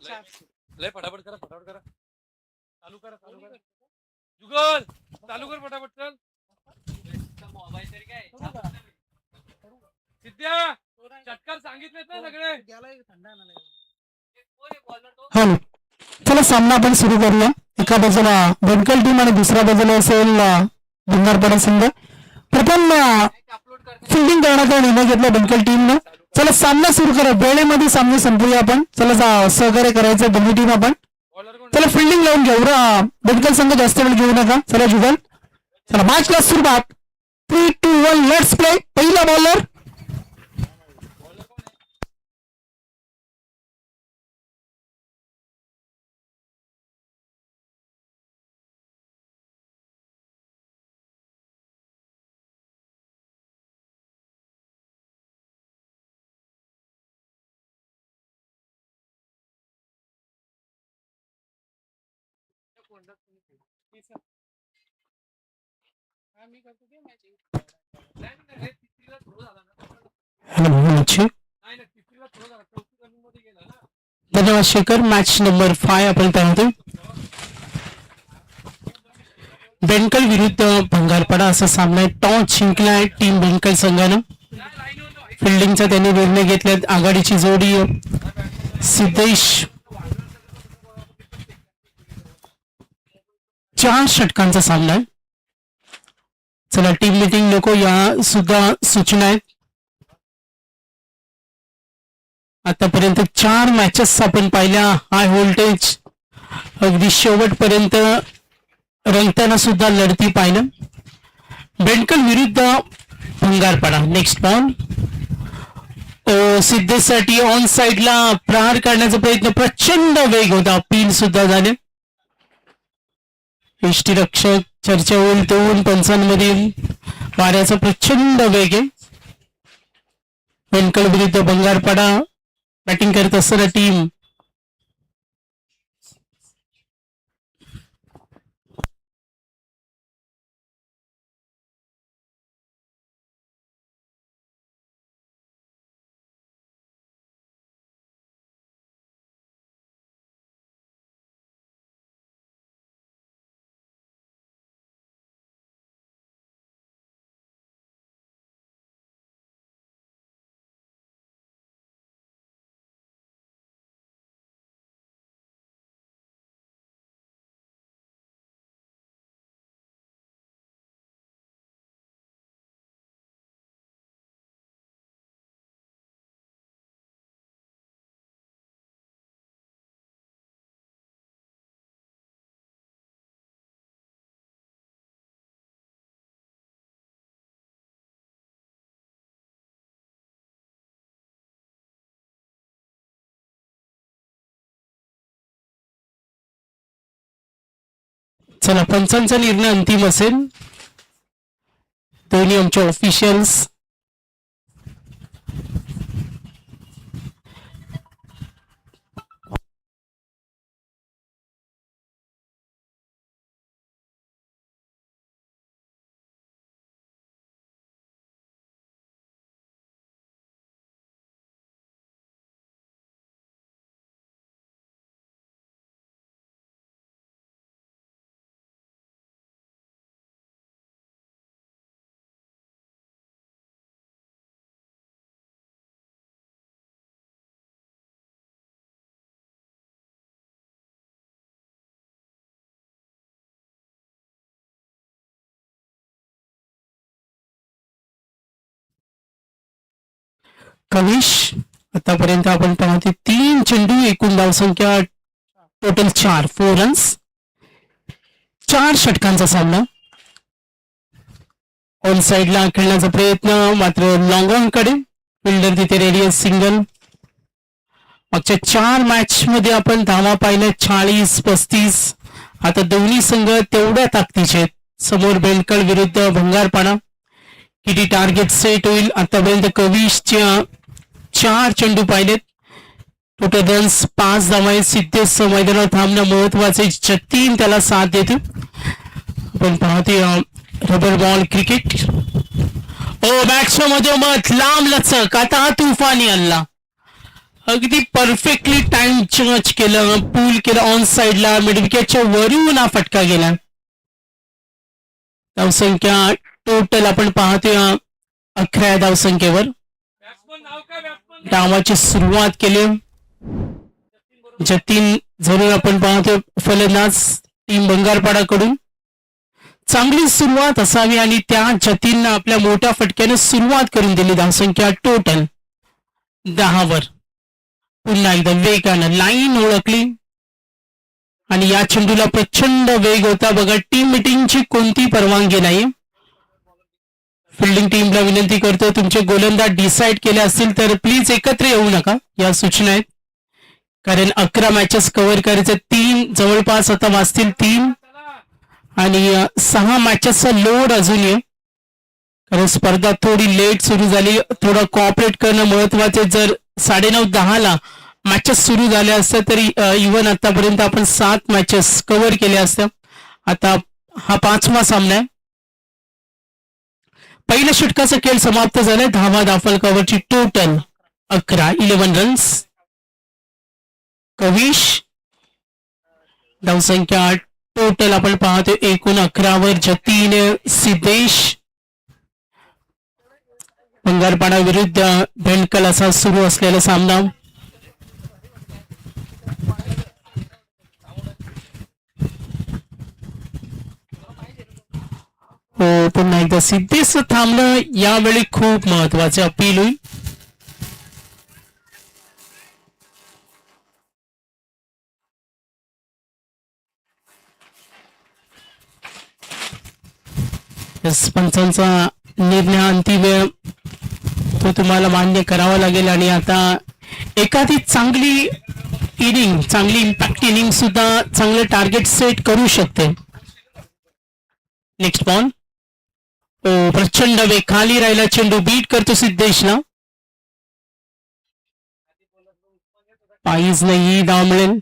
लय फटाफट करा चालू करा जुगल चालू कर फटाफट चल मोबाईल तरी काय सिद्ध्या चटकार सांगितलेत ना सगळे हॅलो, चला सामना आपण सुरू करूया. एका बाजूला बेंकल टीम आणि दुसऱ्या बाजूला असेल भंगारपाडा संघ. प्रथम फिल्डिंग करण्याचा निर्णय घेतला बेंकल टीमनं. चला सामना सुरू करा, वेळेमध्ये सामना संपूया आपण. चला सहकार्य करायचं दोन्ही टीम आपण. चला फिल्डिंग लावून घ्या, बेंकल संघ जास्त वेळ घेऊ नका. चला जुगल, चला मॅचला सुरुवात. 3, 2, 1 लेट्स प्ले. पहिला बॉलर धन्यवाद शेखर. मॅच नंबर 5 आपण पाहतो. बेंकल विरुद्ध भंगारपाडा असा सामना. टॉस जिंकलाय टीम बेंकल संघानं. फिल्डिंगचा त्यांनी निर्णय घेतल्यात. आघाडीची जोडी सिद्धेश 4 षटकांचा सामना आहे. चला टीम मीटिंग नको या सुद्धा सूचना आहेत. आतापर्यंत 4 मॅचेस आपण पाहिल्या. हाय व्होल्टेज अगदी शेवटपर्यंत रंगताना सुद्धा लढती पाहिलं. बेंकल विरुद्ध भंगारपाडा. नेक्स्ट बॉल सिद्धेसाठी ऑन साइडला प्रहार करण्याचा प्रयत्न. प्रचंड वेग होता. अपील सुद्धा झाले. यष्टीरक्षक चर्चा होईल तेवून पंचांमधील वाऱ्याचा प्रचंड वेग आहे. बेंकल विरुद्ध भंगारपाडा बॅटिंग करत असताना टीम चला पंचांचा निर्णय अंतिम असेल. दोन्ही आमचे ऑफिशियल्स कविश. आतापर्यंत आपण पाहतो 3 चेंडू, एकूण धावसंख्या टोटल 4 रन्स. 4 षटकांचा सामना. ऑन साइडला खेळण्याचा प्रयत्न मात्र लॉंग ऑन कडे. फिल्डर तिथे रेडियस सिंगल. मागच्या 4 मॅच मध्ये आपण धावा पाहिल्या 40-35. आता दोन्ही संघ तेवढ्या ताकदीचे आहेत. समोर बेंकल विरुद्ध भंगारपाडा. किती टार्गेट सेट होईल. आतापर्यंत कविशच्या 4 चेंडू पाहिलेत. टोटल रन्स 5 धावा आहेत. सिद्धेश मैदानावर थांबणं महत्वाचे. 3 त्याला साथ देतो. आपण पाहतोय रबर बॉल क्रिकेट. मॅचच्या मधोमध लांब लचक. आता हा तुफानी हल्ला. अगदी परफेक्टली टाइम जज केलं, पूल केलं ऑन साइडला, मिडविकेटच्या वरून हा फटका गेला. धावसंख्या टोटल आपण पाहतोय 11 धावसंख्येवर. बॅट्समन नाव काय बॅट्समन? डावाची सुरुवात केली. जतीन जरूर आपण पाहतोय फलंदाज टीम बंगारपाडाकडून. चांगली सुरुवात असावी आणि त्या जतीननं आपल्या मोठ्या फटक्याने सुरुवात करून दिली. धावसंख्या टोटल 10 वर. पुन्हा एकदा वेगानं लाईन ओळखली आणि या चेंडूला प्रचंड वेग होता. बघा, टीम मिटिंगची कोणती परवानगी नाही. फिल्डिंग टीमला विनंती करतो, तुमचे गोलंदाज डिसाईड केले असतील तर प्लीज एकत्र येऊ नका, या सूचना आहेत. कारण 11 मॅचेस कव्हर करायचे, 3 जवळपास आता वाचतील 3 आणि 6 मॅचेसचा लोड अजून आहे. कारण स्पर्धा थोडी लेट सुरू झाली, थोडं कॉपरेट करणं महत्वाचे. जर 9:30-10 मॅचेस सुरू झाल्या असत्या तरी इव्हन आतापर्यंत आपण 7 मॅचेस कव्हर केल्या असत्या. आता हा 5वा सामना आहे. पहिल्या षटकाचा खेळ समाप्त झालाय. धावा धाफलकावरची टोटल 11 रन्स. कविश धावसंख्या टोटल आपण पाहतो एकूण 11 वर. जतीन सिद्धेश बंगारपाडा विरुद्ध भेंडकल असा सुरू असलेला सामना. हो, पुन्हा एकदा सिद्धेश थांबणं यावेळी खूप महत्वाचे अपील होईल. पंचांचा निर्णय अंतिम वेळ तो तुम्हाला मान्य करावा लागेल. आणि आता एखादी चांगली इनिंग, चांगली इम्पॅक्ट इनिंग सुद्धा चांगलं टार्गेट सेट करू शकते. Next ball. प्रचंड वेग, खाली राहिला चेंडू, बीट करतो सिद्धेशला. पायीज नाही धाव मिळेल.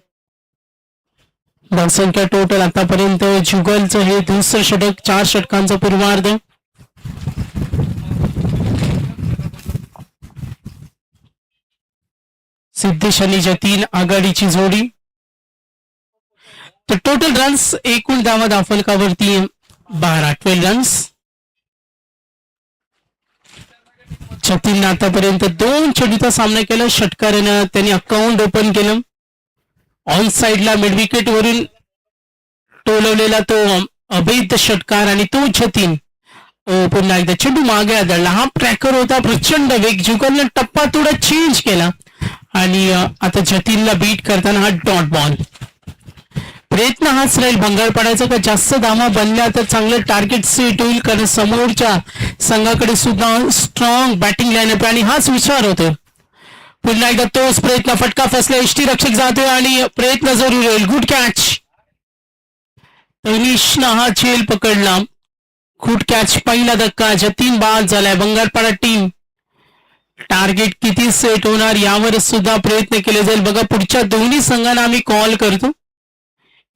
धावसंख्या टोटल आतापर्यंत जुगलचं हे दुसरं षटक, 4 षटकांचा पूर्वार्ध. सिद्धेश आणि जतीन आघाडीची जोडी. तर टोटल रन्स, एकूण धावा धाफलकावरती 12 रन्स. जतीननं आतापर्यंत 2 चेंडूचा सामना केला. षटकारानं त्यांनी अकाउंट ओपन केलं. ऑन साइडला मिडविकेट वरून टोलवलेला तो अवैध षटकार आणि तो जतीन. पुन्हा एकदा चेंडू मागे आदळला. हा ट्रॅकर होता, प्रचंड वेग. जुगलनं टप्पा थोडा चेंज केला आणि आता जतीनला बीट करताना हा डॉट बॉल. प्रयत्न हाच राहील भंगारपाडाचा का जास्त धावा बनल्या तर चांगलं टार्गेट सेट होईल. कारण समोरच्या संघाकडे सुद्धा स्ट्रॉंग बॅटिंग लाईनअप आणि हाच विचार होतो. पुन्हा एकदा तोच प्रयत्न, फटका फसला, यष्टीरक्षक जातोय आणि प्रयत्न जरूर होईल. Good catch. तनिषनं हा झेल पकडला. Good catch. पहिला धक्का. जतीन बाद झालाय. बंगारपाडा टीम टार्गेट किती सेट होणार यावर सुद्धा प्रयत्न केले जाईल. बघा, पुढच्या दोन्ही संघांना आम्ही कॉल करतो.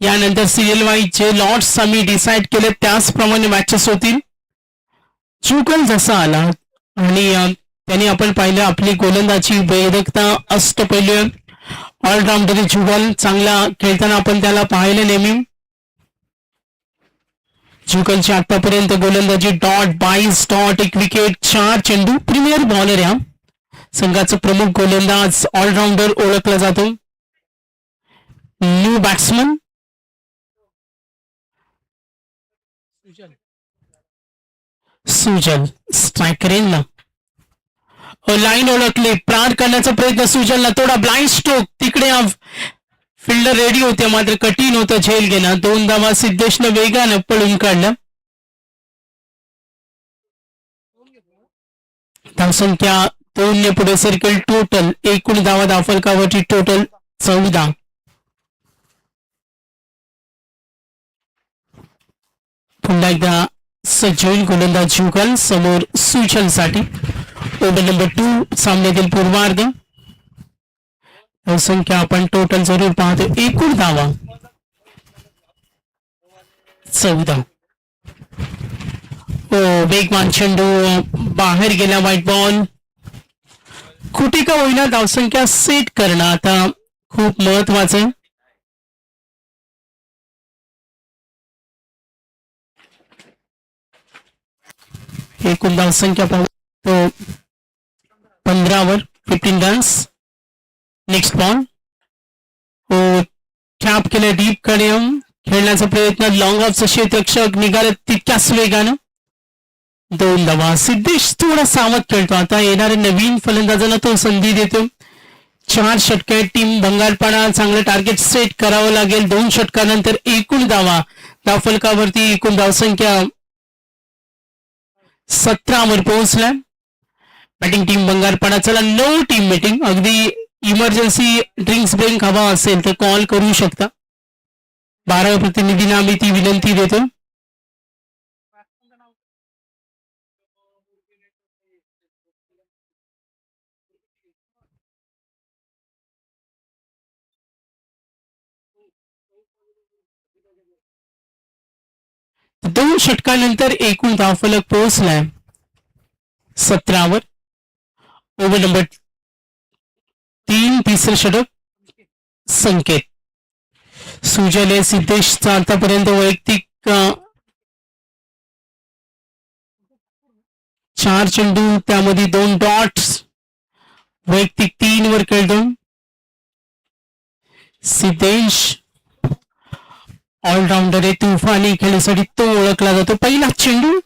यानंतर सिरियल वाईज जे लॉट्स आम्ही डिसाईड केले त्याचप्रमाणे मॅचेस होतील. जुगल जसा आला आणि त्यांनी आपण पाहिलं आपली गोलंदाजी वेदकता, अष्टपैलू ऑलराऊंडर जुगल चांगला खेळताना आपण त्याला पाहिलं नेहमी. जुगलची आतापर्यंत गोलंदाजी डॉट, 22 डॉट, 1 विकेट, 4 चेंडू. प्रीमियर बॉलर या संघाचा प्रमुख गोलंदाज, ऑलराऊंडर ओळखला जातो. न्यू बॅट्समन सुजल स्ट्रायकरेनला लाईन ओळखले. प्रार करण्याचा प्रयत्न सुजलला. थोडा ब्लाइंड स्ट्रोक. तिकडे फिल्डर रेडी होते मात्र कठीण होतं झेल घेणं. 2 धावा सिद्धेशनं वेगानं पळून काढल्या. धावसंख्या 2 ने पुढे सरकेल. टोटल एकूण धावा धाफलकावरची टोटल 14. पुन्हा एकदा सज्जन गोलंदाज जुगल समोर सुजलसाठी. ओव्हर नंबर 2 सामन्यातील पूर्वार्ध. संख्या आपण टोटल जरूर पाहतो. एकूण धावा 14. वेगवान चेंडू बाहेर गेला. White ball. खोटी का होईना धावसंख्या सेट करणं आता खूप महत्वाचं आहे. एकूण धावसंख्या पाहू तो 15 15 रन्स. नेक्स्ट बॉल हो टॅप केलं डीप कडे खेळण्याचा प्रयत्न लॉंग ऑफचं क्षेत्ररक्षक निघालं तितक्याच वेगानं. 2 धावा. सिद्धेश थोडा सावध खेळतो आता येणाऱ्या नवीन फलंदाजांना तो संधी देतो. 4 षटके टीम भंगारपाडा चांगलं टार्गेट सेट करावं लागेल. 2 षटकानंतर एकूण धावा धावफलकावरती एकूण धावसंख्या 17 वर पोहोचल्या. बॅटिंग टीम भंगारपाडा चला नो टीम मीटिंग अगदी इमर्जन्सी ड्रिंक्स ब्रेक हवा असेल तर कॉल करू शकता. 12 प्रतिनिधींना आम्ही ती विनंती देतो. दोन षटकानंतर एकूण धावफलक पोहोचलाय 17 वर. ओव्हर नंबर 3 तिसरं षटक संकेत. सुजय सिद्धेशचा आतापर्यंत वैयक्तिक 4 चेंडू त्यामध्ये 2 डॉट्स वैयक्तिक 3 वर खेळतो. सिद्धेश ऑलराऊंडर आहे. तुफानी खेळण्यासाठी तो ओळखला जातो. पहिला चेंडू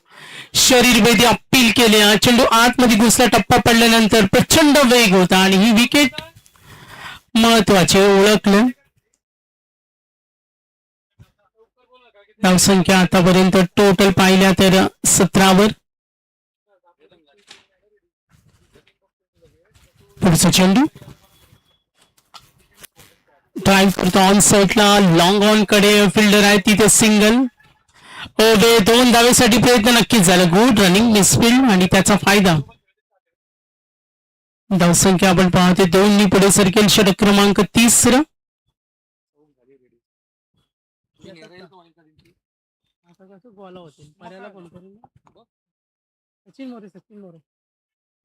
शरीरभेदी अपील केले. हा चेंडू आतमध्ये घुसला. टप्पा पडल्यानंतर प्रचंड वेग होता आणि ही विकेट महत्वाचे ओळखलं. धावसंख्या आतापर्यंत टोटल पाहिल्या तर 17 वर. पुढचा चेंडू ड्राईव्ह करतो ऑन साईडला. लॉंग ऑन कडे फिल्डर आहे तिथे सिंगल. 2 धावेसाठी प्रयत्न नक्कीच झाला. गुड रनिंग मिसफिल्ड आणि त्याचा फायदा. धावसंख्या आपण पाहते 2 पुढे सरकेल. षटक क्रमांक 30. गोला होते पर्याला फोन करून सचिन मोरे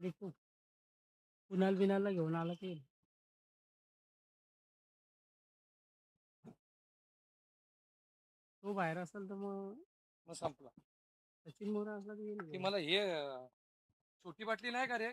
देखू कुणाल बिनालला घेऊन आला ते तो बाहेर असेल तर मग संपला. सचिन मोरे असला तर येईल ती मला हे छोटी बाटली नाही का रे?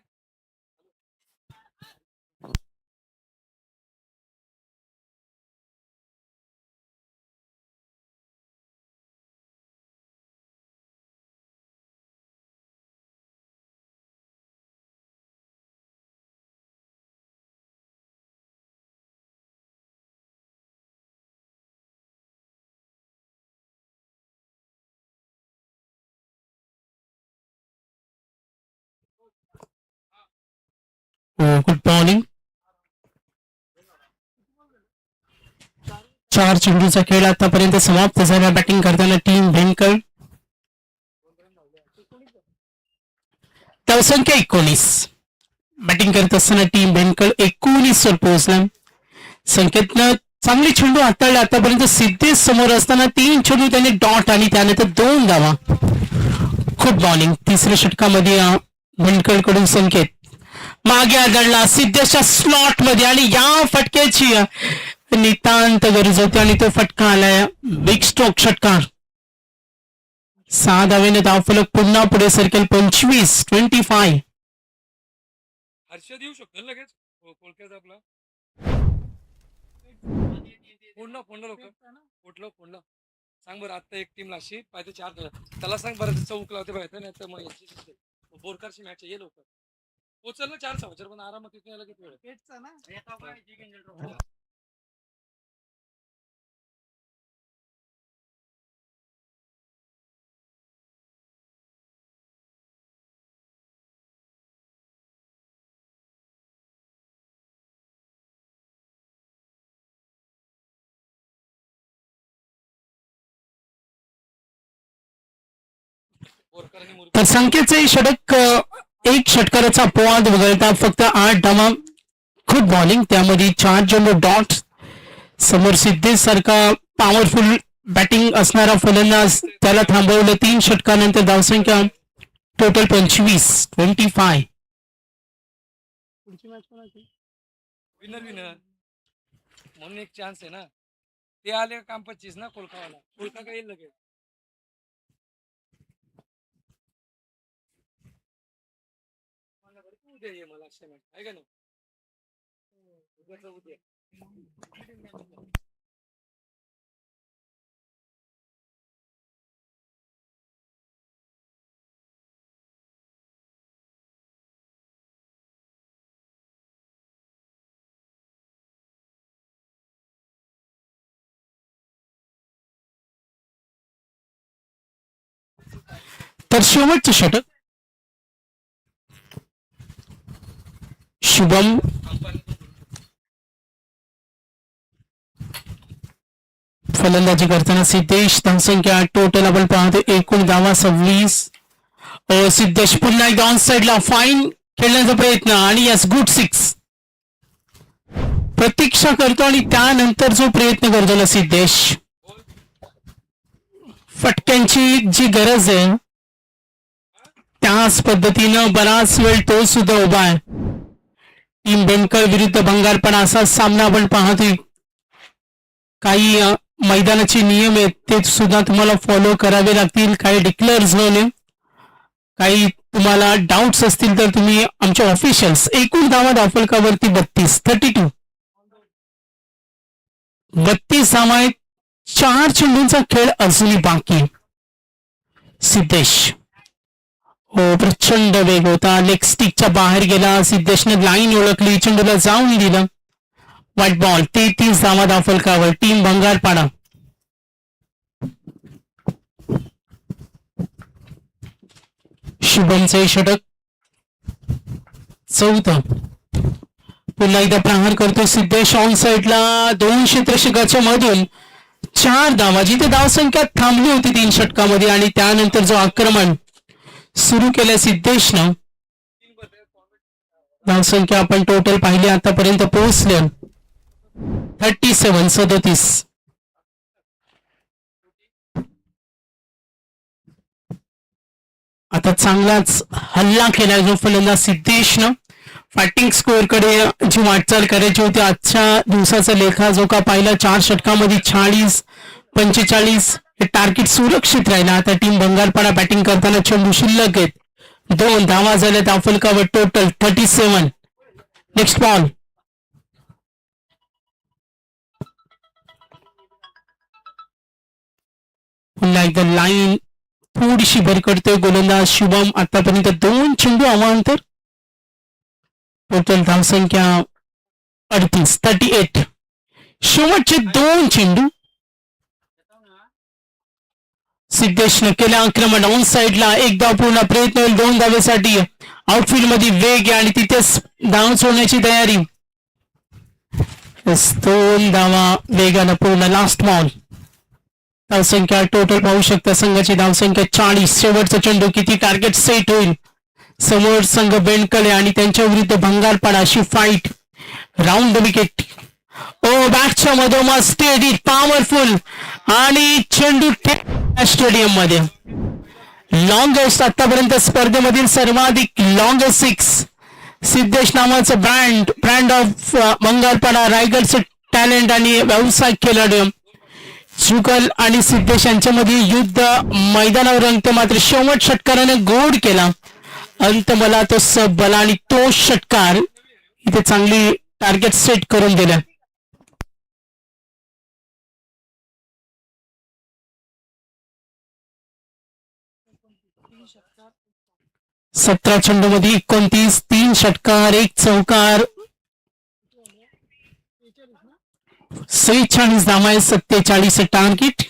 Good morning. 4 चेंडूचा खेळ आतापर्यंत समाप्त झाला. बॅटिंग करताना टीम भेंकर. धावसंख्या 19. बॅटिंग करत असताना टीम भेंकर 19 वर पोहोचला. संकेतनं चांगली चेंडू हाताळले आतापर्यंत. सिद्धेश समोर असताना 3 चेंडू त्याने डॉट आणि त्यानंतर 2 धावा. Good morning. तिसऱ्या षटकामध्ये भेंकर कडून संकेत मागे आदळला सिद्धेशच्या स्लॉट मध्ये आणि या फटक्याची नितांत गरज होती आणि तो फटका आलाय. बिग स्ट्रोक षटकार. 6 धावेने धावफलक पुन्हा पुढे सरकेल. 25-25. हर्षद येऊ शकतो लगेच कोलक्याचा आपला फोडलं लोक फोडलं. सांग बरं आता एक टीमला अशी पाहिजे 4 त्याला सांग बरं चौक लावते पाहिजे नाही तर मग बोरकरची मॅच ये लवकर पोचल ना 4 सवचर पण आरामात तिथे यायला किती वेळ पेटचा ना बोरकर आणि मुरकर तर संकेतचे षटक 1 षटकाराचा अपवाद वगळता फक्त 8 धावा. Good bowling. त्यामध्ये 4 चेंडू डॉट. समोर सिद्धेश सारखा पॉवरफुल बॅटिंग असणारा फलंदाज त्याला थांबवलं. 3 षटकानंतर धावसंख्या टोटल 25-25. पुढची मॅच कोणाची? विनर विनर म्हणून एक चान्स आहे ना. ते आले काम 25 ना. कोलकावाला कोलका येईल लगेच. उद्या ये मला अशा मॅच आहे का नाही. उद्या तर शेवटचं षटक शुभम फलंदाजी करताना सिद्धेश. धावसंख्या टोटल आपण पाहतो एकूण धावा 26. सिद्धेश पुन्हा एकदा ऑन साइडला फाईन खेळण्याचा प्रयत्न आणि यस गुड 6. प्रतीक्षा करतो आणि त्यानंतर जो प्रयत्न करतो ना सिद्धेश, फटक्यांची जी गरज आहे त्याच पद्धतीनं बराच वेळ तो सुद्धा उभा आहे. टीम बेनकर विरुद्ध भंगारपणा असा सामना आपण पाहतोय. काही मैदानाचे नियम आहेत ते सुद्धा तुम्हाला फॉलो करावे लागतील. काही डिक्लेअर झाले, काही तुम्हाला डाऊट्स असतील तर तुम्ही आमच्या ऑफिशियल्स. एकूण धावा दाफलकावरती 32 धावा आहेत. 4 चेंडूंचा खेळ अजूनही बाकी. सिद्धेश हो प्रचंड वेग होता. लेग स्टिकच्या बाहेर गेला. सिद्धेशने लाईन ओळखली, चेंडूला जाऊन दिलं. White ball. 33 धावा दाफलकावर. टीम भंगारपाडा. शुभमचे षटक 4. पुन्हा एकदा प्रहार करतो सिद्धेश ऑन साइडला. 2 क्षेत्ररक्षकाच्या मधून 4 धावा, जिथे धावसंख्या थांबली होती 3 षटकामध्ये आणि त्यानंतर जो आक्रमण सुरू केलं सिद्धेशनं, धावसंख्या आपण टोटल पाहिली आतापर्यंत पोहोचले 37. आता चांगलाच हल्ला केला जो फलंदाज सिद्धेशनं. फायटिंग स्कोअर कडे जी वाटचाल करायची होती आजच्या दिवसाचा लेखाजोखा पाहिला. 4 षटकामध्ये 40, 45 हे टार्गेट सुरक्षित राहिला. आता टीम भंगारपाडा बॅटिंग करताना चेंडू शिल्लक आहेत. 2 धावा झाल्या दाफलकावर टोटल 37. Next ball. पुन्हा एकदा लाईन थोडीशी भरकडतोय गोलंदाज शुभम. आतापर्यंत 2 चेंडू अवांतर. टोटल धावसंख्या 38. शेवटचे 2 चेंडू. सिद्धेशने केलं आक्रमण ऑन साइडला. एकदा पूर्ण प्रयत्न होईल 2 धावेसाठी. आउटफील्ड मध्ये वेग आहे आणि तिथेच धाव सोडण्याची तयारी. 2 धावा वेगानं पूर्ण. Last ball. धावसंख्या टोटल पाहू शकता संघाची धावसंख्या 40. शेवटचा चेंडू किती टार्गेट सेट होईल. समोर संघ बेंडकडे आणि त्यांच्या विरुद्ध भंगारपाडा अशी फाईट. Round the wicket. बॅटच्या मधोमध स्टेडी पॉवरफुल आणि चेंडू स्टेडियम मध्ये. लॉंगेस्ट आतापर्यंत स्पर्धेमधील सर्वाधिक लॉंगेस्ट 6. सिद्धेश नावाचं ब्रँड ऑफ भंगारपाडा रायगडचे टॅलेंट आणि व्यावसायिक खेळाडू. जुगल आणि सिद्धेश यांच्यामध्ये युद्ध मैदानावर रंगते. मात्र शेवट षटकाराने गोड केला. अंत मला तो सबल आणि तो षटकार इथे चांगली टार्गेट सेट करून दिला. 17 चेंडूमध्ये 29, 3 षटकार, 1 चौकार, 46 धावा, 47 टार्गेट.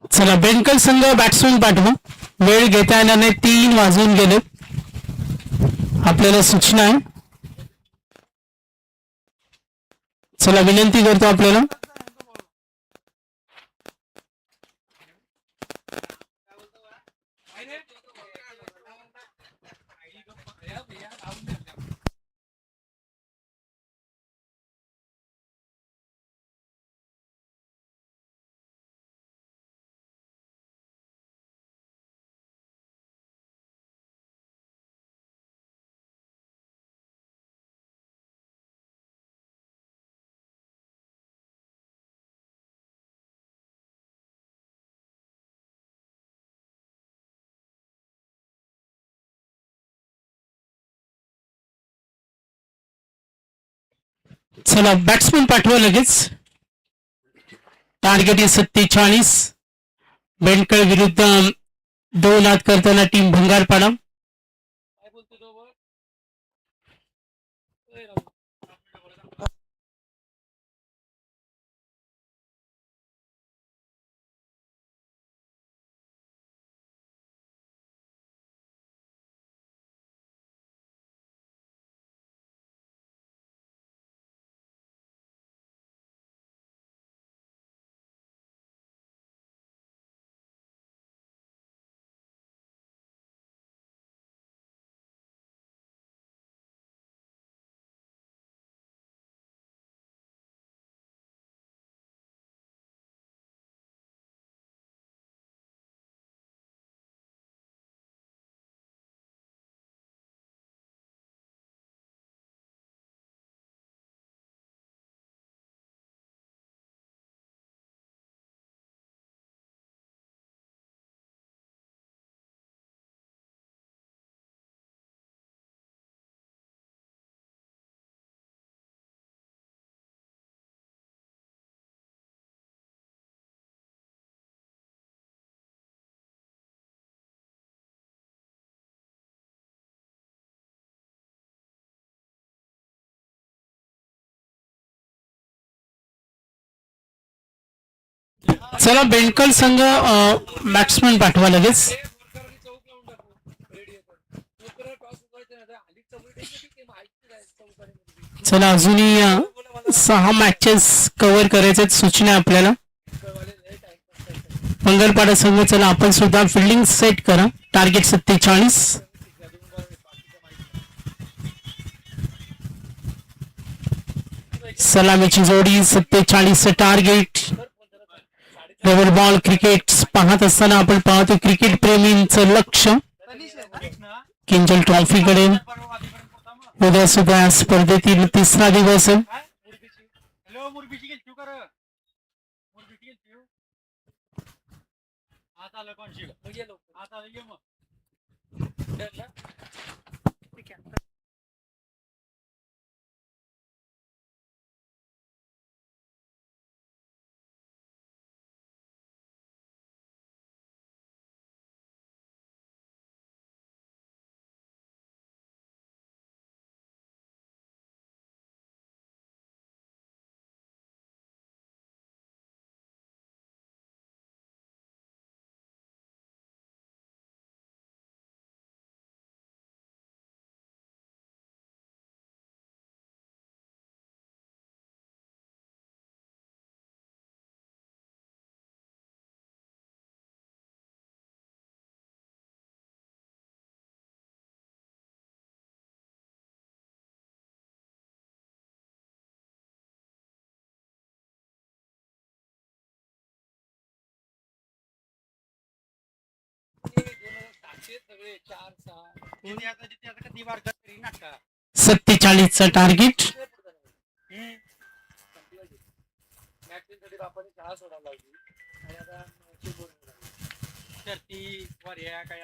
चला बेंकल संघ बॅट्समन पाठवा. वेळ घेता येणार नाही, 3 वाजून गेले. आपल्याला सूचना आहे. चला विनंती करतो आपल्याला. चला बॅट्समन पाठवा लगेच. टार्गेट आहे 47. बेंडकळ विरुद्ध 2 आत करताना टीम भंगारपाडा. काय बोलतो तो बघ. चला बेंडकल संघ बॅट्समन पाठवा लगेच. बोरकरांनी चौक लावून टाकू. रेडी आहे. बोरकरांना टॉस उचलायचा नाही. हल्ली चौक ठीक आहे. माहिती आहे चौकाने. चला अजूनही 6 मॅचेस कव्हर करायचे सूचना आहे आपल्याला. मंगलपाडा संघ चला आपण सुद्धा फिल्डिंग सेट करा. टार्गेट 47. सलामीची जोडी 47 टार्गेट. रबर बॉल क्रिकेट पाहत असताना आपण पाहतो क्रिकेट प्रेमींचं लक्ष किंजल ट्रॉफीकडे. उद्या सुद्धा या स्पर्धेतील 3रा दिवस आहे. सगळे 47चा टार्गेट. आपण शाळा सोडायला लावली आणि आता काय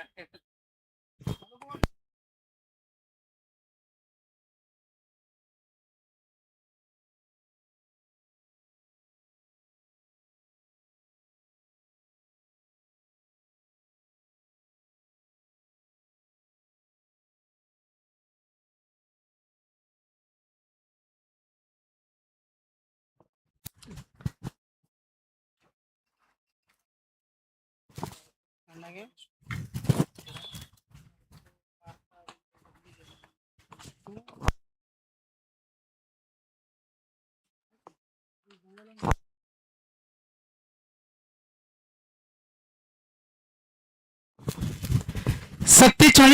लागे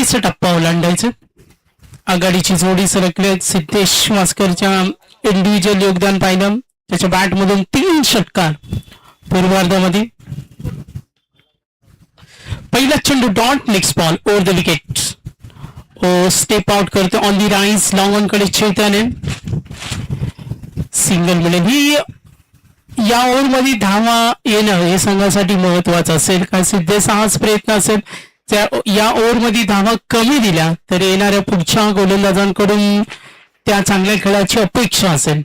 चा टप्पा ओलांडायचा. आघाडीची जोडी सरकली. सिद्धेश मास्करच्या इंडिव्हिज्युअल योगदान पाहिलं. त्याच्या बॅट मधून 3 षटकार पूर्वार्धामध्ये. पहिला चेंडू dot next ball over the wicket. Step out करतो on the rise. Long on कडे चैताने सिंगल मिळेल. ही या ओव्हरमध्ये धावा येणं हे संघासाठी महत्वाचं असेल. कारण सिद्धेचा हाच प्रयत्न असेल. या ओव्हरमध्ये धावा कमी दिल्या तर येणाऱ्या पुढच्या गोलंदाजांकडून त्या चांगल्या खेळाची अपेक्षा असेल.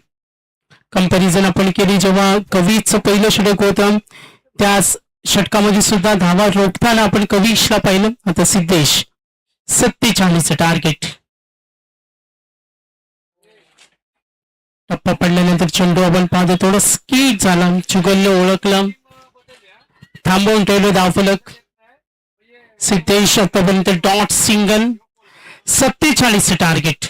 कंपॅरिझन आपण केली जेव्हा कवीचं पहिलं षटक होतं त्या षटकामध्ये सुद्धा धावा रोखताना आपण कवीशला पाहिलं. आता सिद्धेश 47 टार्गेट. टप्पा पडल्यानंतर चेंडू आपण पाहतो थोडं स्कीट झाला. जुगलने ओळखलं, थांबवून ठेवलं धावफलक. सिद्धेश आतापर्यंत dot single. 47 target.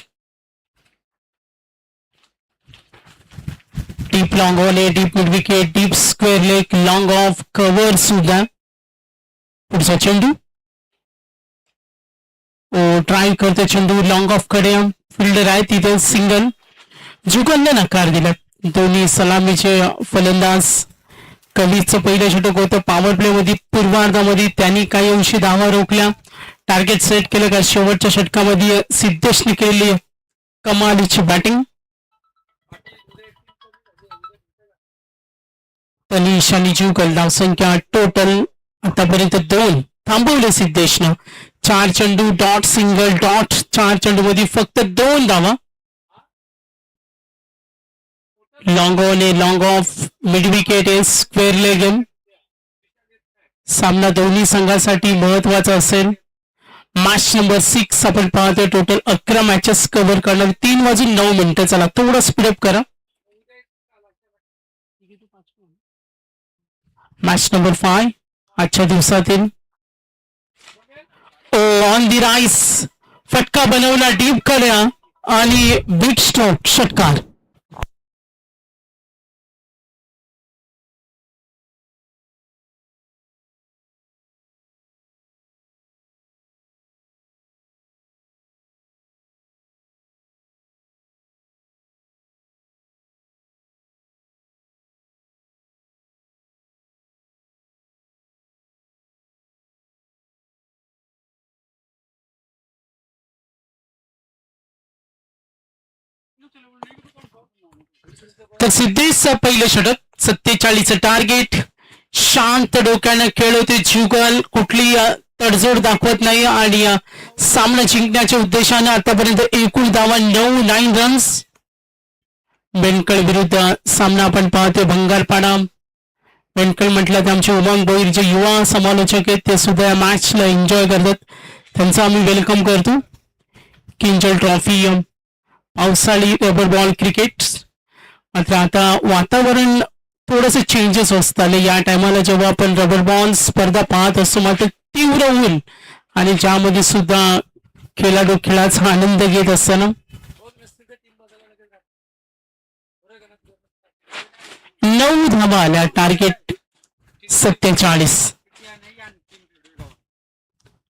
Deep long on आहे, deep mid wicket, deep square leg, long off cover सुद्धा. पुढचा चेंडू ट्राय करतो चेंडू लॉंग ऑफ कडे. फिल्डर आहे तिथे सिंगल. जुगलने नकार दिला. दोन्ही सलामीचे फलंदाज. कवीचं पहिलं षटक होतं पॉवर प्ले मध्ये पूर्वार्धामध्ये. त्यांनी काही अंशी धावा रोखल्या. टार्गेट सेट केलं का शेवटच्या षटकामध्ये सिद्धेशने केलेली कमालीची बॅटिंग. तनिष आणि जुगल धावसंख्या टोटल आतापर्यंत 2 थांबवले सिद्धेशनं. 4 चेंडू डॉट सिंगल डॉट. 4 चेंडू मध्ये फक्त 2 धावा. लॉंग ऑन आहे, लॉंग ऑफ, मिड विकेट आहे, स्क्वेअर लेग. सामना दोन्ही संघासाठी महत्वाचा असेल. मॅच नंबर 6 आपण पाहतोय. टोटल 11 मॅचेस कव्हर करणार. 3:09 चला थोडं स्पीडअप करा. मॅच नंबर 5 आजच्या दिवसातील. ऑन दी राईस फटका बनवला डीप कड्या आणि बिग स्ट्रोक षटकार. तर सिद्धेशचं पहिलं षटक. 47 टार्गेट. शांत डोक्यानं खेळ होते. जुगल कुठली तडजोड दाखवत नाही आणि सामना जिंकण्याच्या उद्देशानं आतापर्यंत एकूण धावा 9 रन्स. बेनकळ विरुद्ध सामना आपण पाहतोय भंगारपाडा. बेनकळ म्हटलं तर आमचे उमंग भोईर जे युवा समालोचक आहेत ते सुद्धा या मॅचला एन्जॉय करतात. त्यांचं आम्ही वेलकम करतो. किंजल ट्रॉफी पावसाळी रबर बॉल क्रिकेट. मात्र आता वातावरण थोडंसं चेंजेस होत आले. या टायमाला जेव्हा आपण रबर बॉल स्पर्धा पाहत असतो मात्र तीव्र ऊन आणि ज्यामध्ये सुद्धा खेळाडू खेळाचा आनंद घेत असताना 9 धावा आल्या. टार्गेट 47.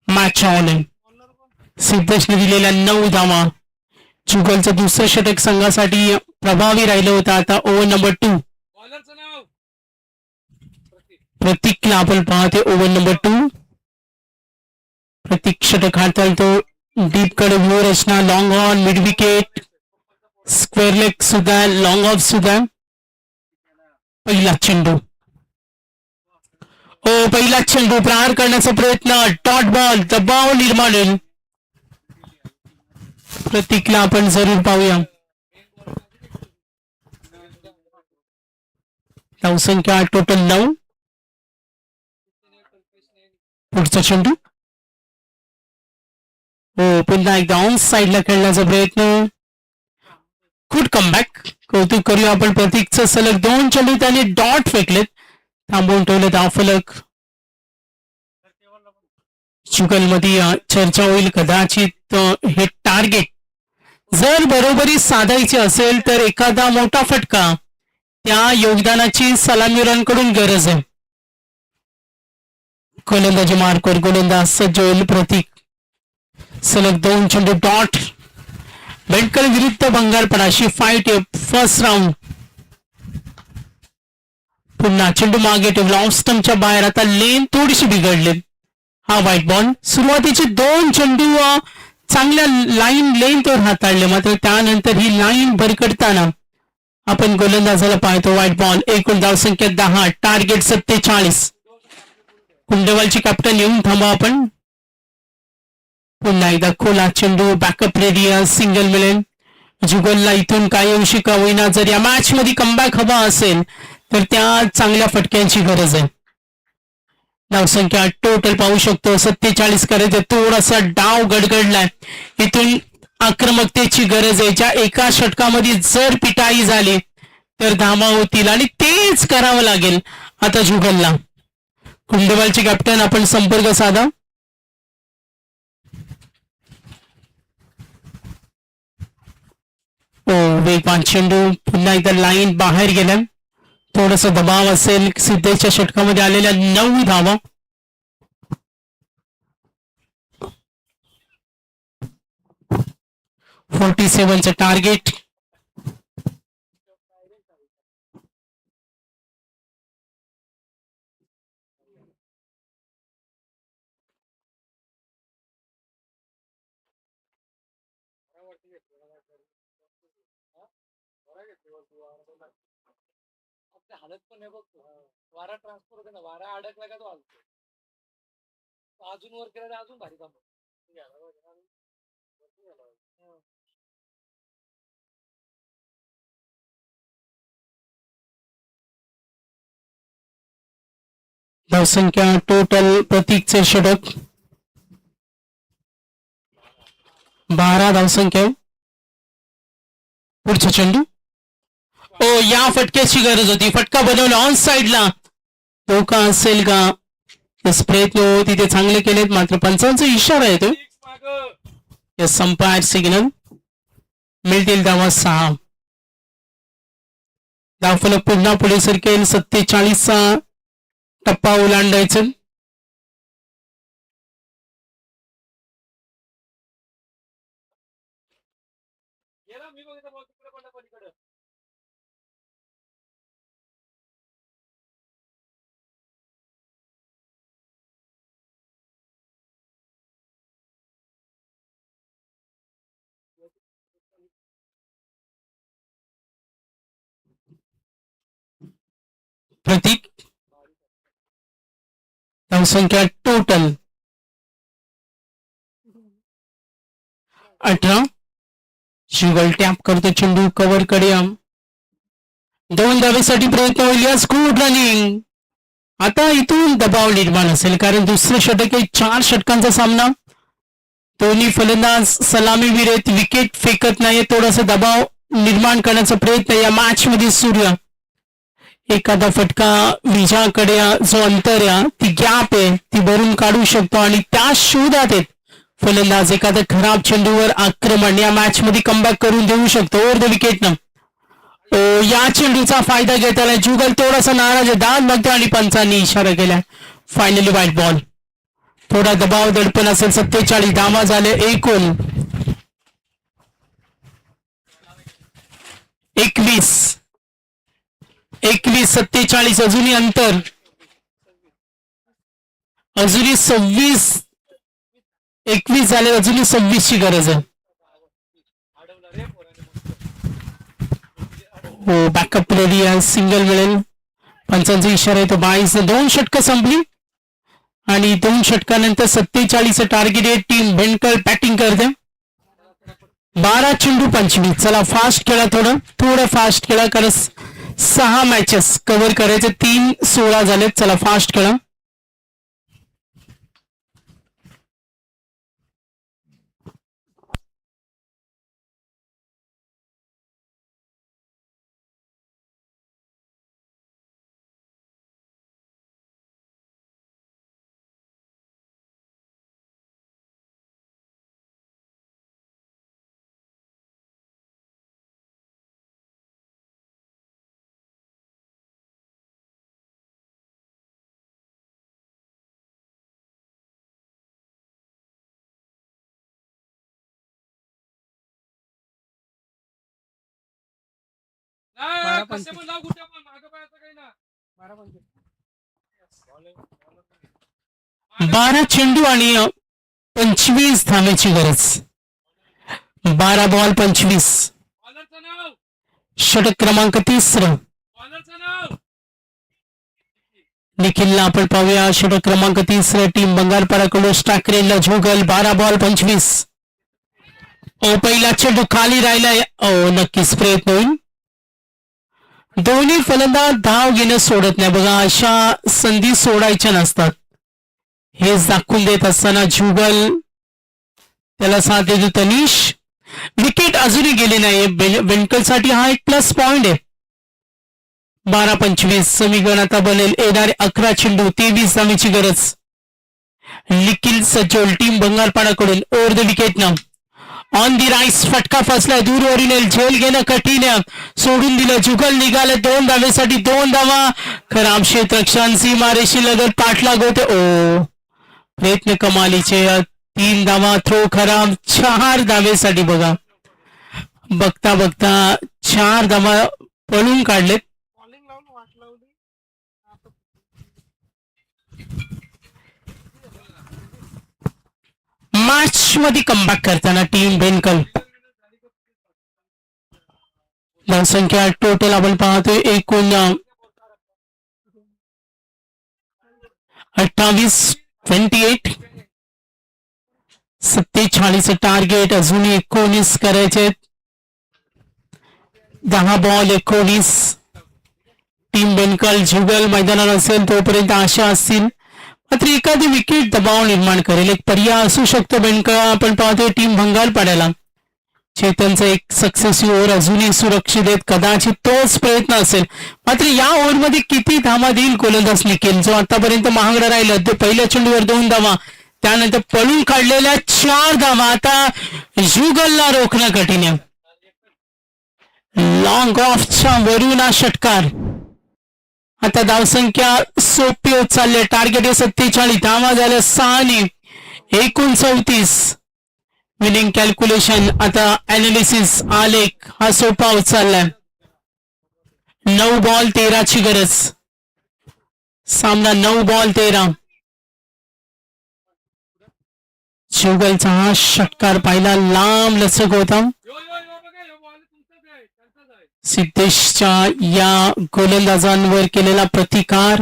Match on. सिद्धेशने दिलेल्या 9 धावा. जुगलचं दुसरं षटक संघासाठी प्रभावी राहिलं होतं. आता ओव्हर नंबर 2 प्रतीकला आपण पाहते. ओव्हर नंबर 2 प्रतीक षटक हाताळतो. डीप कडे व्यूअर रचना. Long on, mid wicket, square leg सुद्धा, लॉंग ऑफ सुद्धा. पहिला चेंडू. पहिला चेंडू प्रहार करण्याचा प्रयत्न. Dot ball. दबाव निर्माण होईल. प्रतीकला आपण जरूर पाहूया. धावसंख्या टोटल 9. पुढचा चेंडू. पुन्हा एकदा ऑन साइडला खेळण्याचा प्रयत्न. Good comeback. कौतुक करूया आपण प्रतीकचं. सलग 2 चेंडू त्याने डॉट फेकलेत. थांबवून ठेवले धावफलक. जुगलमध्ये चर्चा होईल कदाचित हे टार्गेट जर बरोबरी साधायचे असेल तर एखादा मोठा फटका त्या योगदानाची सलामीरांकडून गरज आहे. गोलंदाजी मार्कवर गोलंदाज सज्ज होईल. प्रतीक सलग 2 चेंडू डॉट. बेंडकर विरुद्ध बंगालपणाशी फाईट फर्स्ट राऊंड. पुन्हा चेंडू मागे ठेवला ऑफ स्टंपच्या बाहेर. आता लेन थोडीशी बिघडली. हा व्हाईट बॉल. सुरुवातीचे 2 चेंडू चांगल्या लाईन लेन तो हाताळले मात्र त्यानंतर ही लाईन भरकटताना आपण गोलंदाजाला पाहतो. White ball. एकूण धावसंख्या 10. टार्गेट 47. कुंडवालची कॅप्टन येऊन थांबा आपण. पुन्हा एकदा खोला चेंडू बॅकअप रेडी. सिंगल मिळेल. जुगलला इथून काही अंशी का होईना जर या मॅच मध्ये कमबॅक हवा असेल तर त्या चांगल्या फटक्यांची गरज आहे. धावसंख्या टोटल पाहू शकतो 47 करायचं. थोडासा डाव गडगडलाय. इथून आक्रमकतेची गरज आहे. ज्या एका षटकामध्ये जर पिटाई झाली तर धावा होतील आणि तेच करावं लागेल आता जुगलला. कुंडवालचे कॅप्टन आपण संपर्क साधा. वेगवान चेंडू. पुन्हा एकदा लाईन बाहेर गेल्या. थोडस दबाव असेल. सिद्धेच्या षटकामध्ये आलेल्या 9 धावा. चं टार्गेट. हालत पण नाही बघ. वारा ट्रान्सफर होते ना. वारा अडकला का तो हलतो. अजून वर केला तर अजून भारी काम. धावसंख्या टोटल प्रतीकचे षटक 12 धावसंख्या. पुढचा चेंडू. या फटक्याची गरज होती. फटका बनवला ऑन साइडला. तो का असेल का. प्रयत्न तिथे चांगले केलेत मात्र पंचांचा इशारा येतो. संपायर सिग्नल. मिळतील धावा 6. धावफलक पुन्हा पुढे सरकेल. 47चा टप्पा ओलांडायचं. प्रतीक. धावसंख्या टोटल 18. जुगल टॅप करतो चेंडू कव्हर कडे. 2 धावेसाठी प्रयत्न होईल. Good running. आता इथून दबाव निर्माण असेल कारण दुसरं षटक आहे. 4 षटकांचा सामना. दोन्ही फलंदाज सलामीवीर आहेत. विकेट फेकत नाही. थोडासा दबाव निर्माण करण्याचा प्रयत्न या मॅच मध्ये सुरू आहे. एखादा फटका विजाकडे जो अंतर आहे ती गॅप आहे ती भरून काढू शकतो आणि त्या शोधात आहेत फलंदाज. एखादा खराब चेंडूवर आक्रमण या मॅच मध्ये कमबॅक करून देऊ शकतो. ओव्हर द विकेट न या चेंडूचा फायदा घेताना जुगल थोडासा नाराज आहे. दाद बघतो आणि पंचांनी इशारा केला. Finally white ball. थोडा दबाव दडपण असेल. 47 धावा झाले. एकूण 21. 47 अजूनही अंतर. अजूनही 26. 21 झाले. अजूनही 26 ची गरज आहे. हो बॅकअप रेडी आहे. सिंगल मिळेल. पंचांचा इशारा आहे तो 22. 2 षटकं संपली आणि 2 षटकानंतर 47 टार्गेट आहे. टीम बेंडकर बॅटिंग करते. 12 चेंडू 25. चला फास्ट खेळा. थोडं फास्ट खेळा कारण 6 मॅचेस कव्हर करायचे. 3 16 झालेत. चला फास्ट खेळा. पंच कसे पण जाऊ कुठे पण मागं पाहायचं काही ना 12-5 12 चेंडू आणि 25 धावेची गरज. 12 बॉल 25. बॉलरचं नाव षटक क्रमांक 3. बॉलरचं नाव निखिलला आपण पाहूया. षटक क्रमांक 3 टीम बंगालपाड्याकडून ठाकरेला झुगल. 12 बॉल 25. पहिला चेंडू खाली राहिलाय. नक्कीच प्रयत्न होईल. दोन्ही फलंदाज धाव घेणं सोडत नाही बघा. अशा संधी सोडायच्या नसतात. हे दाखवून देत असताना जुगल त्याला साथ देतो तनिष. विकेट अजूनही गेली नाही. बेंकलसाठी हा एक प्लस पॉइंट आहे. 12-25 समीकरण आता बनेल. येणारे 11 चेंडू 23 धावेची गरज. निखिल सज्जोल टीम बंगालपाड्याकडून ओव्हर द विकेट ना ऑन दी राईस. फटका फसलाय दूरवरील. झेल घेणं कठीण आहे. सोडून दिलं. जुगल निघाले 2 धावेसाठी. 2 धावा. खराब क्षेत्ररक्षण सीमारेषी लगत पाठलाग होते. प्रयत्न कमालीचे. 3 धावा. थ्रो खराब. 4 धावेसाठी बघा. बघता बघता 4 धावा पळून काढलेत. बॉलिंग लावून वाट लावली. मॅच मध्ये कमबॅक करताना टीम बेनकल. धावसंख्या टोटल आपण पाहतोय एकूण 28. 47 टार्गेट. अजून 19 करायचे. 10 बॉल 19. टीम बेनकल जुगल मैदानात असेल तोपर्यंत आशा असतील. मात्र एखादी विकेट दबाव निर्माण करेल. एक पर्याय असू शकतो बेनकल. आपण पाहतोय टीम बंगालपाड्याला. चेतनचा एक सक्सेसिव्ह ओव्हर अजूनही सुरक्षित आहेत. कदाचित तोच प्रयत्न असेल. मात्र या ओव्हरमध्ये किती धावा देईल गोलंदाज निखिल, जो आतापर्यंत महागडा राहिला. ते पहिल्या चेंडूवर 2 धावा. त्यानंतर पळून काढलेल्या 4 धावा. आता जुगलला रोखणं कठीण आहे. लॉंग ऑफच्या वरून हा षटकार. आता धावसंख्या सोपी होत चालली. टार्गेट आहे 47. धावा झाल्या 6 एकूण 34. विनिंग कॅल्क्युलेशन आता अनालिसिस आलेख हा सोपा होत चाललाय. 9 बॉल 13ची गरज. सामना 9 बॉल 13. जुगलचा हा षटकार पाहिला लांब लचक होता. यो यो यो बघा यो बॉल तुमचाच आहे त्यांचाच आहे. सिद्धेशच्या या गोलंदाजांवर केलेला प्रतिकार.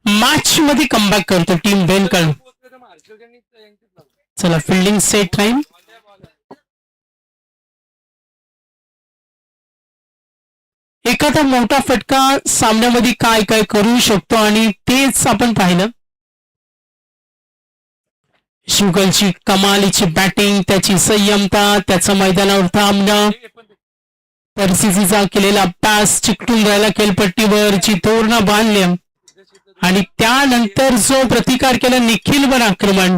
मॅच मध्ये कमबॅक करतो टीम बेनकल. पोहोचले तर मार्शल त्यांनी यांचीच लावली. चला फिल्डिंग सेट राहील. बॉल आहे. एखादा मोठा फटका सामन्यामध्ये काय काय करू शकतो आणि तेच आपण पाहिलं. जुगलची कमालीची बॅटिंग, त्याची संयमता, त्याचं मैदानावर थांबणं, परिस्थितीचा केलेला अभ्यास, चिकटून राहिला खेळपट्टीवर, जी तोरणं बांधली आणि त्यानंतर जो प्रतिकार केला निखिलवर आक्रमण.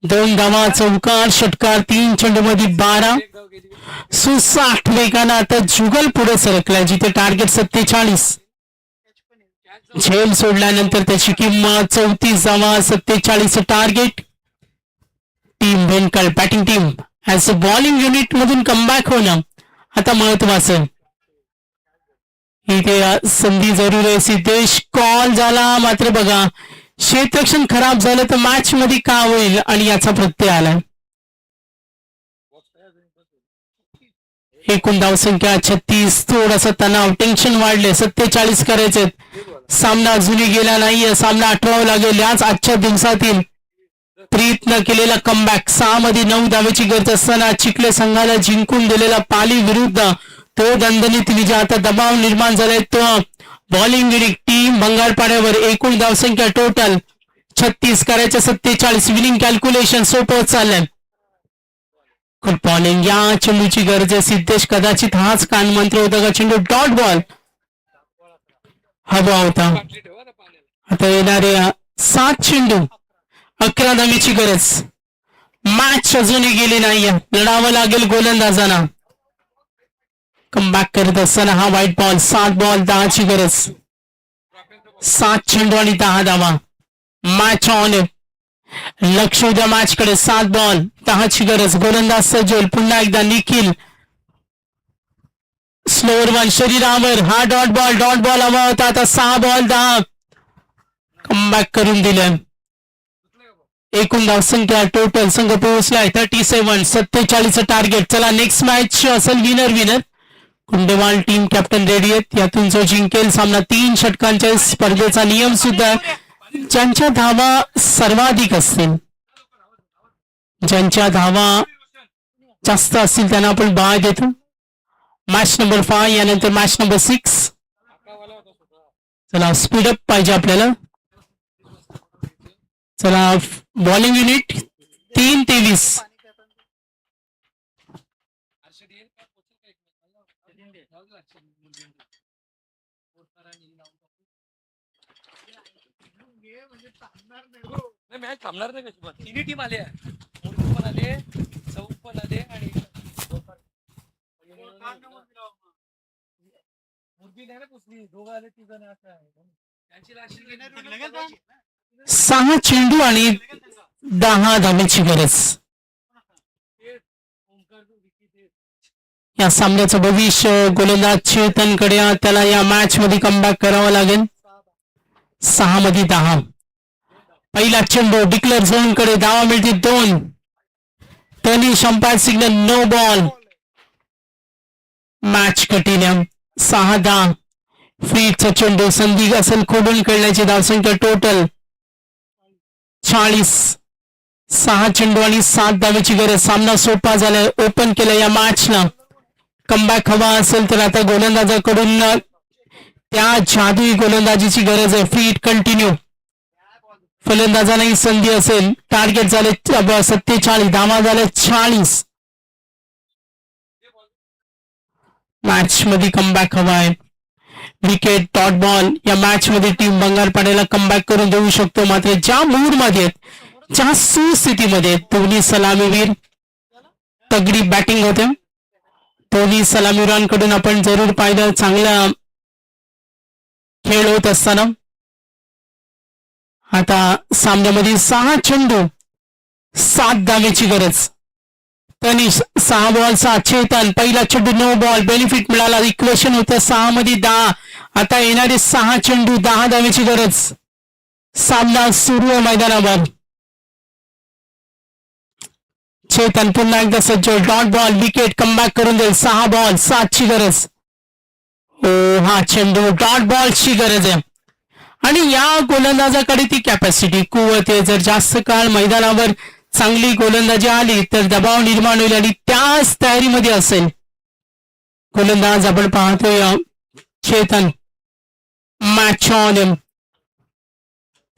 2 धावा. चौकार षटकार. 3 चेंडूमध्ये 12. एक धाव गेली. सुसाट वेगानं आता जुगल पुढे सरकलाय, जिथे टार्गेट 47. झेल सोडल्यानंतर त्याची किंमत 34 धावा. 47 टार्गेट. टीम बेनकल batting team as a bowling unit मधून कमबॅक होणं आता महत्वाचं. इथे संधी जरूर आहे. सिद्धेश कॉल झाला. मात्र बघा क्षेत्ररक्षण खराब झालं तर मॅच मध्ये का होईल आणि याचा प्रत्यय आलाय. एकूण धावसंख्या 36. थोडासा तणाव, टेन्शन वाढले. 47 करायचे. सामना अजूनही गेला नाहीये. सामना आठवावा लागेल. याच आजच्या दिवसातील प्रयत्न केलेला कमबॅक. 6 मध्ये 9 धावेची गरज असताना चिखले संघाला जिंकून दिलेला पाली विरुद्ध तो दणदणीत विजय. आता दबाव निर्माण झालाय तो बॉलिंग युनिट टीम बंगालपाड्यावर. एकूण धावसंख्या टोटल 36 करायच्या 47. विनिंग कॅल्क्युलेशन सोपं चाललंय. Good bowling. या चेंडूची गरज आहे. सिद्धेश कदाचित हाच कानमंत्र होता का चेंडू डॉट बॉल हवा होता. बाटली ठेवा ना पाण्याला. आता येणारे 7 चेंडू 11 धावेची गरज. मॅच अजूनही गेली नाहीये. लढावं लागेल गोलंदाजांना. कमबॅक करत असताना हा व्हाईट बॉल. 7 बॉल 10ची गरज. 7 चेंडू आणि 10 धावा. Match on. लक्ष उद्या मॅच कडे. 7 बॉल 10ची गरज. गोलंदाज सज्जल. पुन्हा एकदा निखिल स्लोअर वन शरीरावर हा डॉट बॉल हवा होता. आता 6 बॉल 10 कमबॅक करून दिलं. एकूण धावसंख्या टोटल संघ पोहोचलाय 37 टार्गेट. चला नेक्स्ट मॅच असेल विनर. कुंडेवाल टीम कॅप्टन रेडी आहेत. यातून जो जिंकेल सामना 3 षटकांच्या स्पर्धेचा नियम सुद्धा ज्यांच्या धावा सर्वाधिक असतील, ज्यांच्या धावा जास्त असतील त्यांना आपण बाय देतो. मॅच नंबर 5 यानंतर मॅच नंबर 6. चला स्पीडअप पाहिजे आपल्याला. चला बॉलिंग युनिट 3-23. मॅच थांबणार नाही कशी पण. तिन्ही टीम आले, मुर्गी पण आले, चौक पण आले आणि मुर्गी नाही ना पुसली. दोघं आले, तिघं नाही असं आहे. त्यांची लाशी 6 चेंडू आणि 10 धावेची गरज. या सामन्याचं भविष्य गोलंदाज चेतनकडे. त्याला या मॅच मध्ये कमबॅक करावं लागेल. 6 मध्ये 10. पहिला चेंडू डिक्लेअर झोन कडे. धावा मिळते 2. टर्निश umpire signal no ball. Match continue. 6-10. फ्रीचा चेंडू संधी असेल खोडून खेळण्याची धावसंख्या टोटल 40. 6 चेंडू आणि 7 धावेची गरज. सामना सोपा झालाय. ओपन केलं या मॅचला. कमबॅक हवा असेल तर आता गोलंदाजाकडून त्या जादुई गोलंदाजीची गरज आहे. फ्रीट कंटिन्यू. फलंदाजांनाही संधी असेल. टार्गेट झाले 47. धावा झाले 40. मॅच मध्ये कमबॅक हवा आहे. Wicket dot ball. या मॅच मध्ये टीम बंगारपाड्याला कमबॅक करून देऊ शकतो. मात्र ज्या मूड मध्ये, ज्या सुस्थितीमध्ये दोन्ही सलामीवीर तगडी बॅटिंग होते. दोन्ही सलामीवीरांकडून आपण जरूर पाहिलं चांगला खेळ होत असताना. आता सामन्यामध्ये 6 चेंडू 7 धावेची गरज. तनिष 6 बॉल 7. चेतन पहिला चेंडू नो बॉल. बेनिफिट मिळाला. इक्वेशन होतं 6 मध्ये 10. आता येणारे 6 चेंडू 10 धावेची गरज. सामना सुरू आहे मैदानावर. चेतन पुन्हा एकदा सज्ज. Dot ball. विकेट कमबॅक करून देईल. 6 बॉल 7 ची गरज. हा चेंडू डॉट बॉलची गरज आहे. आणि या गोलंदाजाकडे ती कॅपॅसिटी, कुवत आहे. जर जास्त काळ मैदानावर चांगली गोलंदाजी आली तर दबाव निर्माण होईल आणि त्याच तयारीमध्ये असेल गोलंदाज. आपण पाहतोय चेतन. Match on.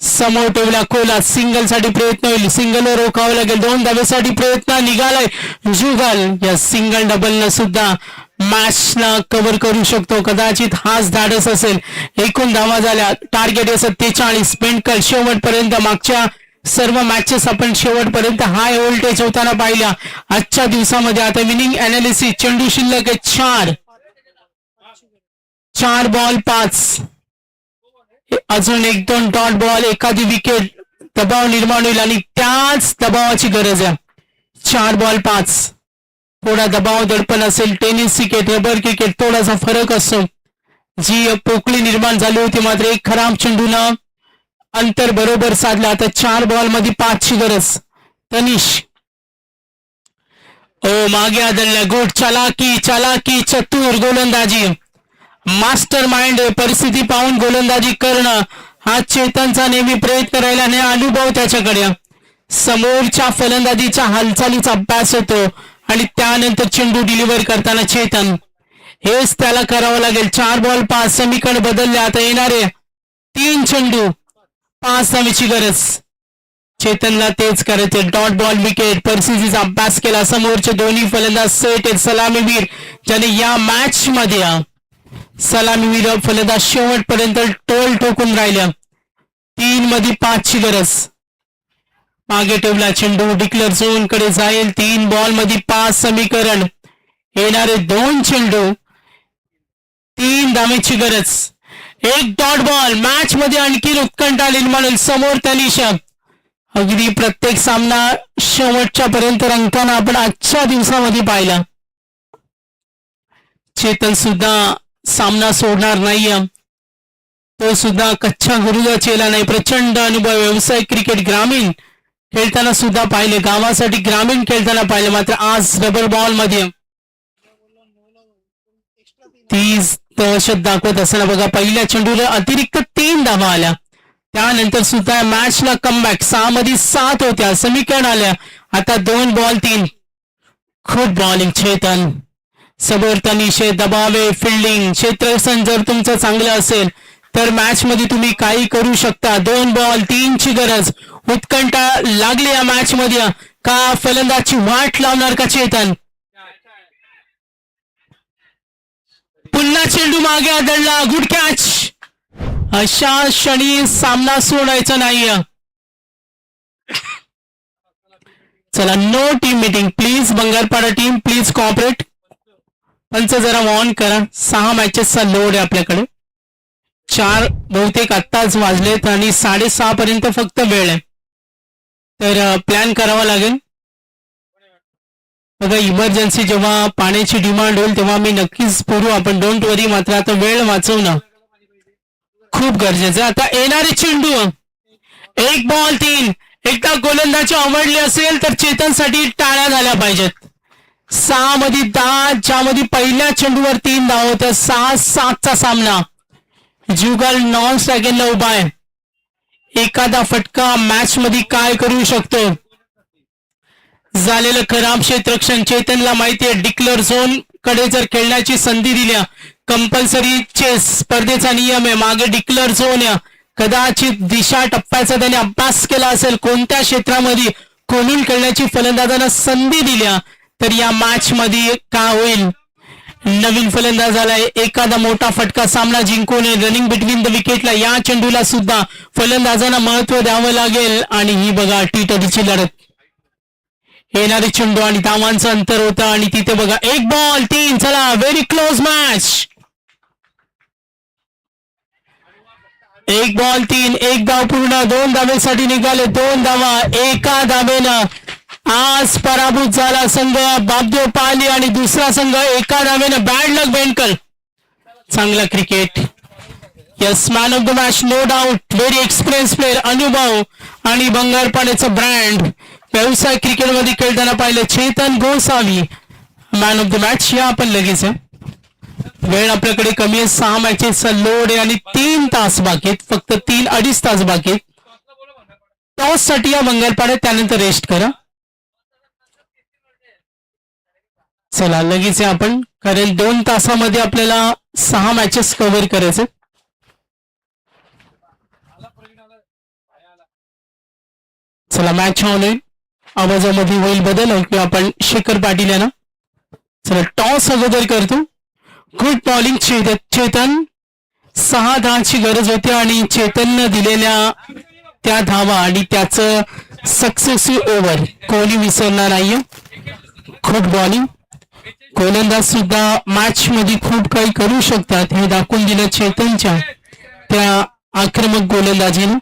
समोर ठेवला कोला. सिंगल साठी प्रयत्न होईल. सिंगलवर रोखावं लागेल. 2 धावेसाठी प्रयत्न निघालाय. जुगल या सिंगल डबल न सुद्धा मॅचला कव्हर करू शकतो. कदाचित हाच धाडस असेल. एकूण धावा झाल्या. टार्गेट आहे 47. पेंडकल शेवटपर्यंत. मागच्या सर्व मॅचेस आपण शेवटपर्यंत हाय व्होल्टेज होताना पाहिल्या. आजच्या दिवसामध्ये आता विनिंग अनालिसिस. चेंडू शिल्लक आहे 4 बॉल 5. अजून 1-2 डॉट बॉल. एखादी विकेट. दबाव निर्माण होईल आणि त्याच दबावाची गरज आहे. 4 बॉल 5. थोडा दबाव दडपण असेल. टेनिस क्रिकेट, रबर क्रिकेट थोडासा फरक असतो. जी पोकळी निर्माण झाली होती मात्र एक खराब चेंडूनं अंतर बरोबर साधलं. आता 4 बॉल मध्ये 5 ची गरज. तनिष मागे आदळल्या. गुड. चालाकी चतुर गोलंदाजी. Master mind. परिस्थिती पाहून गोलंदाजी करणं हा चेतनचा नेहमी प्रयत्न राहिला आणि अनुभव त्याच्याकडे. समोरच्या फलंदाजीच्या हालचालीचा अभ्यास होतो आणि त्यानंतर चेंडू डिलिव्हर करताना चेतन हेच त्याला करावं लागेल. 4 बॉल 5. समीकरण बदलले. आता येणारे 3 चेंडू 5 धावेची गरज. चेतनला तेच करायचे. Dot ball. विकेट. परिस्थितीचा अभ्यास केला. समोरचे दोन्ही फलंदाज सेट आहेत. सलामीवीर ज्याने या मॅच मध्ये सलामीवीर फलंदाज शेवटपर्यंत टोल ठोकून राहिल्या. 3 मध्ये 5 ची गरज. मागे ठेवला चेंडू. डिक्लेअर झोन कडे जाईल. 3 बॉल मध्ये 5. समीकरण. येणारे 2 चेंडू 3 धावेची गरज. 1 डॉट बॉल. मॅच मध्ये आणखी उत्कंठा निर्माण होईल. समोर तनिषा. अगदी प्रत्येक सामना शेवटच्या पर्यंत रंगताना आपण आजच्या दिवसामध्ये पाहिला. चेतन सुद्धा सामना सोडणार नाही. तो सुद्धा कच्च्या गुरुचा चेला नाही. प्रचंड अनुभव. व्यवसाय क्रिकेट ग्रामीण खेळताना सुद्धा पाहिले, गावासाठी ग्रामीण खेळताना पाहिले. मात्र आज रबर बॉल मध्ये 30 दहशत दाखवत असताना बघा पहिल्या चेंडूला अतिरिक्त 3 धावा आल्या. त्यानंतर सुद्धा मॅचला कमबॅक. 6 मध्ये 7 होत्या, समीकरण आल्या. आता 2 बॉल 3. खूप बॉलिंग चेतन. समोरचा निषेध, दबावे, फिल्डिंग, क्षेत्ररक्षण जर तुमचं चांगलं असेल तर मॅच मध्ये तुम्ही काही करू शकता. 2 बॉल 3 ची गरज. उत्कंठा लागली या मॅच मध्ये. का फलंदाची वाट लावणार का चेतन? पुन्हा चेंडू मागे आदळला. Good catch. अशा क्षणी सामना सोडायचा नाही. चला, no team meeting please. Bangarpada team please cooperate. पंच जरा ऑन करा. 6 मॅचेसचा लोड आहे आपल्याकडे. 4 बहुतेक आत्ताच वाजलेत आणि 6:30 पर्यंत फक्त वेळ आहे. तर प्लॅन करावा लागेल. बघा, इमर्जन्सी जेव्हा पाण्याची डिमांड होईल तेव्हा मी नक्कीच पुरू आपण. डोंट वरी. मात्र आता वेळ वाचवणं खूप गरजेचं. आता येणारे चेंडू. 1 बॉल 3. एकदा गोलंदाजी आवडली असेल तर चेतनसाठी टाळ्या झाल्या पाहिजेत. 6 मध्ये 10, ज्यामध्ये पहिल्या चेंडूवर 3 धावा होत्या. 6-7 सामना. जुगल नॉन सेकंडला उभा आहे. एखादा फटका मॅच मध्ये काय करू शकतो. झालेलं खराब क्षेत्ररक्षण. चेतनला माहितीये डिक्लेअर झोन कडे जर खेळण्याची संधी दिल्या, कंपल्सरी चेस स्पर्धेचा नियम आहे. मागे डिक्लेअर झोन या. कदाचित दिशा टप्प्याचा त्याने अभ्यास केला असेल. कोणत्या क्षेत्रामध्ये खोलून खेळण्याची फलंदाजांना संधी दिल्या तर या मॅच मध्ये काय होईल. नवीन फलंदाज आलाय. एखादा मोठा फटका सामना जिंकून रनिंग बिटवीन द विकेटला. या चेंडूला सुद्धा फलंदाजांना महत्व द्यावं लागेल. आणि ही बघा टी-20ची लढत. येणारे चेंडू आणि धावांचं अंतर होतं आणि तिथे बघा 1 बॉल 3. चला, व्हेरी क्लोज मॅच. 1 बॉल 3. 1 धाव पूर्ण. 2 धावेसाठी निघाले. 2 धावा. एका धावेनं आज पराभूत झाला संघ बाबदेव पाली आणि दुसरा संघ एका धावेनं. Bad luck Bendkar. चांगला cricket. Yes, man of the match no doubt. Very experience player. अनुभव आणि बंगारपाड्याचं ब्रँड. व्यवसाय क्रिकेटमध्ये खेळताना पाहिलं Chetan Gosavi man of the match. या आपण लगेच आहे. वेळ आपल्याकडे कमी आहे. 6 मॅचेसचा लोड आहे आणि 3 तास बाकी आहेत. फक्त 3-2.5 तास बाकी आहेत. टॉस साठी या बंगारपाड्यात. त्यानंतर रेस्ट करा. चला, लगेच आहे आपण. कारण 2 तासामध्ये आपल्याला 6 मॅचेस कव्हर करायचे. चला, मॅच ऑन होईल. आवाजामध्ये होईल बदल. किंवा आपण शेखर पाटील यांना. चला, टॉस अगोदर करतो. Good bowling Chetan. 6 धावांची गरज होती आणि चेतननं दिलेल्या त्या धावा आणि त्याचं सक्सेसिव्ह ओव्हर कोहली विसरणार नाहीये. खूप बॉलिंग. गोलंदाज सुद्धा मॅच मध्ये खूप काही करू शकतात हे दाखवून दिलं चेतनच्या त्या आक्रमक गोलंदाजीनं.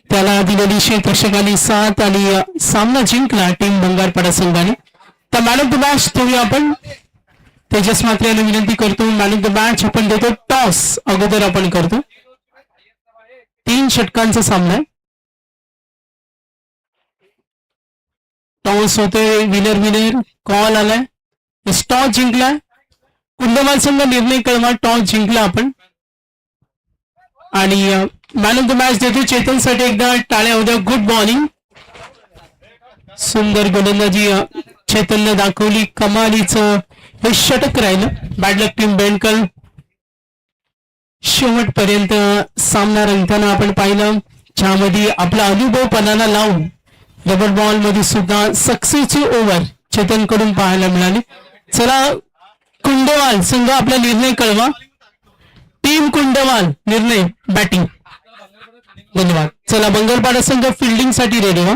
त्याला दिलेली क्षेत्ररक्षकांनी 7 आणि सामना जिंकला टीम बंगारपाडा संघाने. तर मॅन ऑफ द मॅच देऊया आपण. तेजस मात्र यांना विनंती करतो. मॅन ऑफ द मॅच आपण देतो. टॉस अगोदर आपण करतो. 3 षटकांचा सामना आहे. टॉस होतोय. विनर कॉल आलाय. टॉस जिंकलाय. कुंडमाल संघ निर्णय कळवा. टॉस जिंकला आपण आणि मॅन ऑफ द मॅच देतो चेतनसाठी. एकदा टाळ्या होत्या. Good bowling. सुंदर गोलंदाजी चेतनने दाखवली. कमालीचं हे षटक राहिलं. बॅड लक टीम बेंडकर. शेवटपर्यंत सामना रंगताना आपण पाहिलं, ज्यामध्ये आपला अनुभवपणाला लावून रबर बॉल मध्ये सुद्धा सक्सेसफुल ओव्हर चेतनकडून पाहायला मिळाले. चला, कुंडवाल संघ आपला निर्णय कळवा. टीम कुंडवाल निर्णय बॅटिंग. धन्यवाद. चला, बंगारपाडा संघ फिल्डिंग साठी रेडी व्हा.